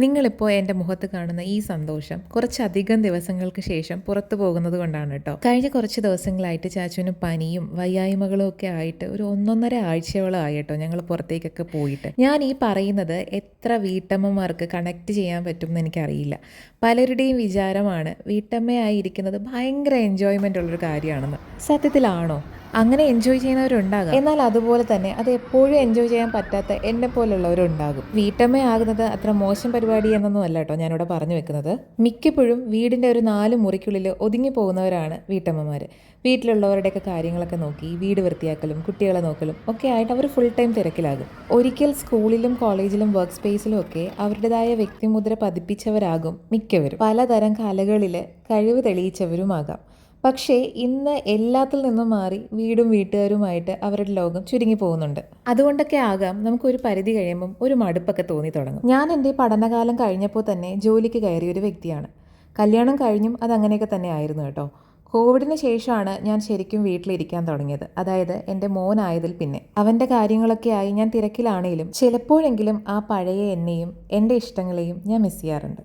നിങ്ങളിപ്പോൾ എൻ്റെ മുഖത്ത് കാണുന്ന ഈ സന്തോഷം കുറച്ചധികം ദിവസങ്ങൾക്ക് ശേഷം പുറത്തു പോകുന്നത് കൊണ്ടാണ് കേട്ടോ. കഴിഞ്ഞ കുറച്ച് ദിവസങ്ങളായിട്ട് ചാച്ചുവിന് പനിയും വയ്യായ്മകളും ഒക്കെ ആയിട്ട് ഒരു 1.5 ആഴ്ചയോളം ആയിട്ടോ ഞങ്ങൾ പുറത്തേക്കൊക്കെ പോയിട്ട്. ഞാൻ ഈ പറയുന്നത് എത്ര വീട്ടമ്മമാർക്ക് കണക്ട് ചെയ്യാൻ പറ്റും എന്ന് എനിക്കറിയില്ല. പലരുടെയും വിചാരമാണ് വീട്ടമ്മയായിരിക്കുന്നത് ഭയങ്കര എൻജോയ്മെൻ്റ് ഉള്ളൊരു കാര്യമാണെന്ന്. സത്യത്തിലാണോ? അങ്ങനെ എൻജോയ് ചെയ്യുന്നവരുണ്ടാകും, എന്നാൽ അതുപോലെ തന്നെ അത് എപ്പോഴും എൻജോയ് ചെയ്യാൻ പറ്റാത്ത എന്നെ പോലുള്ളവരുണ്ടാകും. വീട്ടമ്മയാകുന്നത് അത്ര മോശം പരിപാടി എന്നൊന്നും അല്ല കേട്ടോ ഞാനിവിടെ പറഞ്ഞു വെക്കുന്നത്. മിക്കപ്പോഴും വീടിൻ്റെ ഒരു 4 മുറിക്കുള്ളിൽ ഒതുങ്ങി പോകുന്നവരാണ് വീട്ടമ്മമാർ. വീട്ടിലുള്ളവരുടെയൊക്കെ കാര്യങ്ങളൊക്കെ നോക്കി വീട് വൃത്തിയാക്കലും കുട്ടികളെ നോക്കലും ഒക്കെ ആയിട്ട് അവർ ഫുൾ ടൈം തിരക്കിലാകും. ഒരിക്കൽ സ്കൂളിലും കോളേജിലും വർക്ക് സ്പേസിലും ഒക്കെ അവരുടേതായ വ്യക്തിമുദ്ര പതിപ്പിച്ചവരാകും മിക്കവരും. പലതരം കലകളിൽ കഴിവ് തെളിയിച്ചവരുമാകാം. പക്ഷേ ഇന്ന് എല്ലാത്തിൽ നിന്നും മാറി വീടും വീട്ടുകാരുമായിട്ട് അവരുടെ ലോകം ചുരുങ്ങി പോകുന്നുണ്ട്. അതുകൊണ്ടൊക്കെ ആകാം നമുക്കൊരു പരിധി കഴിയുമ്പം ഒരു മടുപ്പൊക്കെ തോന്നി തുടങ്ങും. ഞാൻ എൻ്റെ പഠനകാലം കഴിഞ്ഞപ്പോൾ തന്നെ ജോലിക്ക് കയറിയ ഒരു വ്യക്തിയാണ്. കല്യാണം കഴിഞ്ഞും അതങ്ങനെയൊക്കെ തന്നെ ആയിരുന്നു കേട്ടോ. കോവിഡിന് ശേഷമാണ് ഞാൻ ശരിക്കും വീട്ടിലിരിക്കാൻ തുടങ്ങിയത്. അതായത് എൻ്റെ മോനായതിൽ പിന്നെ. അവൻ്റെ കാര്യങ്ങളൊക്കെ ആയി ഞാൻ തിരക്കിലാണേലും ചിലപ്പോഴെങ്കിലും ആ പഴയ എന്നെയും എൻ്റെ ഇഷ്ടങ്ങളെയും ഞാൻ മിസ് ചെയ്യാറുണ്ട്.